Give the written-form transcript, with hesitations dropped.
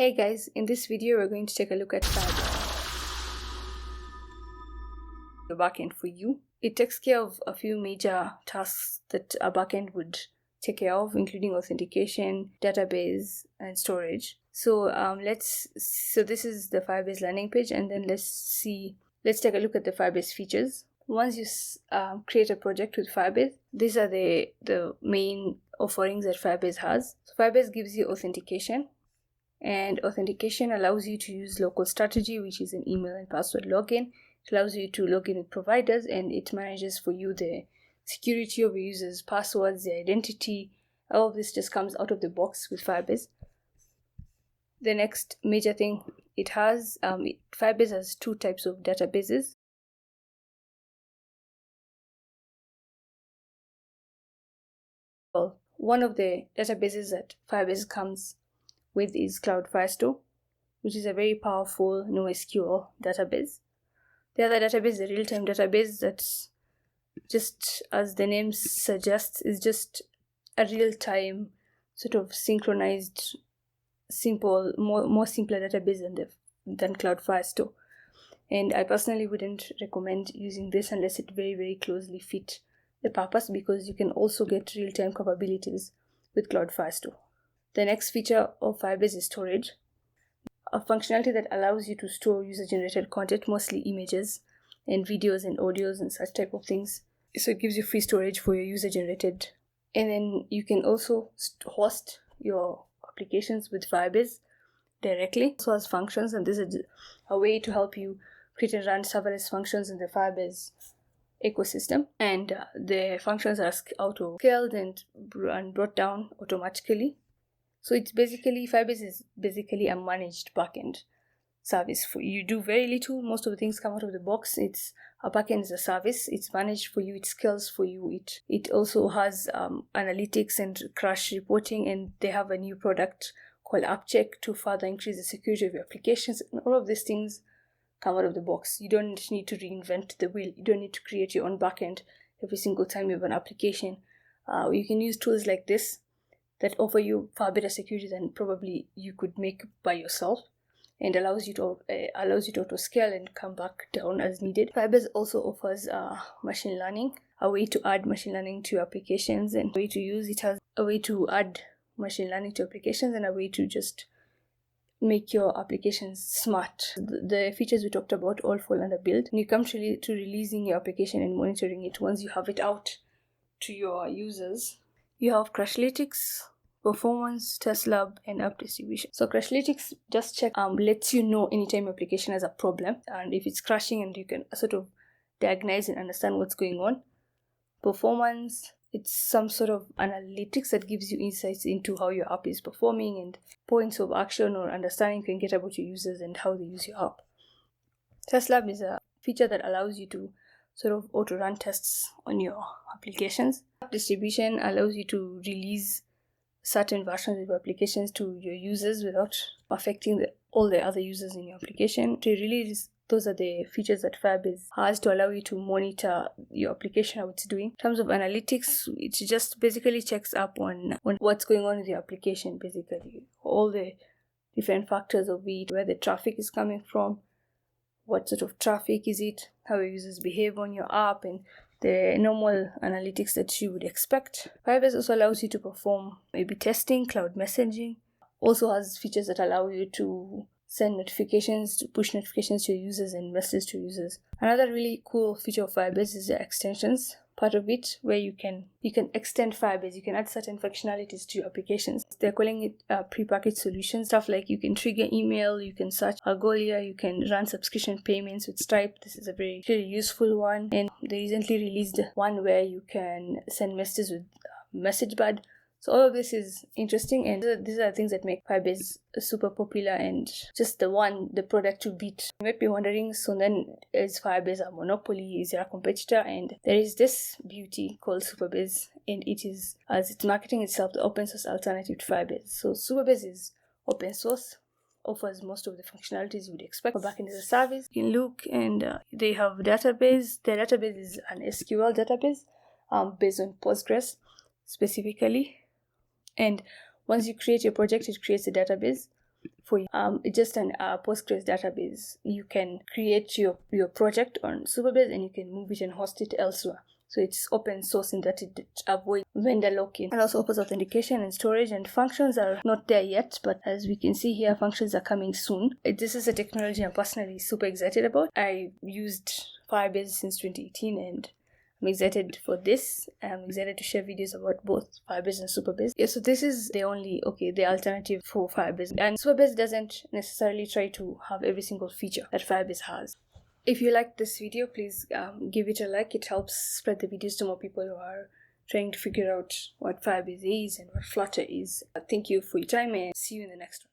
Hey guys, in this video we're going to take a look at Firebase, the backend for you. It takes care of a few major tasks that a backend would take care of, including authentication, database, and storage. So this is the Firebase landing page, and then let's take a look at the Firebase features. Once you create a project with Firebase, these are the main offerings that Firebase has. So Firebase gives you authentication. And authentication allows you to use local strategy, which is an email and password login. It allows you to log in with providers, and it manages for you the security of your users' passwords, their identity. All of this just comes out of the box with Firebase. The next major thing it has, Firebase has two types of databases. Well, one of the databases that Firebase comes with is Cloud Firestore, which is a very powerful NoSQL database. The other database, the real-time database, that's just as the name suggests, is just a real-time sort of synchronized, simple, more simpler database than Cloud Firestore. And I personally wouldn't recommend using this unless it very, very closely fit the purpose, because you can also get real-time capabilities with Cloud Firestore. The next feature of Firebase is storage, a functionality that allows you to store user-generated content, mostly images and videos and audios and such type of things. So it gives you free storage for your user-generated. And then you can also host your applications with Firebase directly. So as functions, and this is a way to help you create and run serverless functions in the Firebase ecosystem. And the functions are auto-scaled and brought down automatically. So it's basically, Firebase is basically a managed backend service for you. You do very little. Most of the things come out of the box. It's a backend is a service. It's managed for you. It scales for you. It also has analytics and crash reporting, and they have a new product called AppCheck to further increase the security of your applications. And all of these things come out of the box. You don't need to reinvent the wheel. You don't need to create your own backend every single time you have an application. You can use tools like this that offer you far better security than probably you could make by yourself, and allows you to auto scale and come back down as needed. Firebase also offers machine learning, a way to add machine learning to your applications, and a way to use it has a way to add machine learning to applications and a way to just make your applications smart. The features we talked about all fall under build. When you come to releasing your application and monitoring it, once you have it out to your users, you have Crashlytics, Performance, Test Lab, and App Distribution. So Crashlytics just lets you know anytime your application has a problem and if it's crashing, and you can sort of diagnose and understand what's going on. Performance, it's some sort of analytics that gives you insights into how your app is performing and points of action or understanding you can get about your users and how they use your app. Test Lab is a feature that allows you to sort of auto-run tests on your applications. App Distribution allows you to release certain versions of your applications to your users without affecting all the other users in your application. To release, those are the features that Firebase has to allow you to monitor your application, how it's doing. In terms of analytics, it just basically checks up on what's going on with your application, basically. All the different factors of it, where the traffic is coming from, what sort of traffic is it, how your users behave on your app, and the normal analytics that you would expect. Firebase also allows you to perform A/B testing, cloud messaging. Also has features that allow you to send notifications, to push notifications to your users and messages to users. Another really cool feature of Firebase is the extensions part of it, where you can extend Firebase. You can add certain functionalities to your applications. They're calling it prepackaged solutions. Stuff like you can trigger email, you can search Algolia, you can run subscription payments with Stripe. This is a very useful one. And they recently released one where you can send messages with MessageBird. So all of this is interesting, and these are the things that make Firebase super popular and just the product to beat. You might be wondering, so then is Firebase a monopoly? Is there a competitor? And there is this beauty called Supabase, and it is, as it's marketing itself, the open source alternative to Firebase. So Supabase is open source, offers most of the functionalities you would expect for backend as a service. You can look, and they have database. Their database is an SQL database based on Postgres specifically. And once you create your project, it creates a database. for you. It's just an Postgres database. You can create your project on Supabase and you can move it and host it elsewhere. So it's open source in that it avoids vendor lock-in and also offers authentication and storage, and functions are not there yet, but as we can see here, functions are coming soon. This is a technology I'm personally super excited about. I used Firebase since 2018 and I'm excited for this. I'm excited to share videos about both Firebase and Supabase. Yeah, so this is the alternative for Firebase. And Supabase doesn't necessarily try to have every single feature that Firebase has. If you liked this video, please give it a like. It helps spread the videos to more people who are trying to figure out what Firebase is and what Flutter is. Thank you for your time and see you in the next one.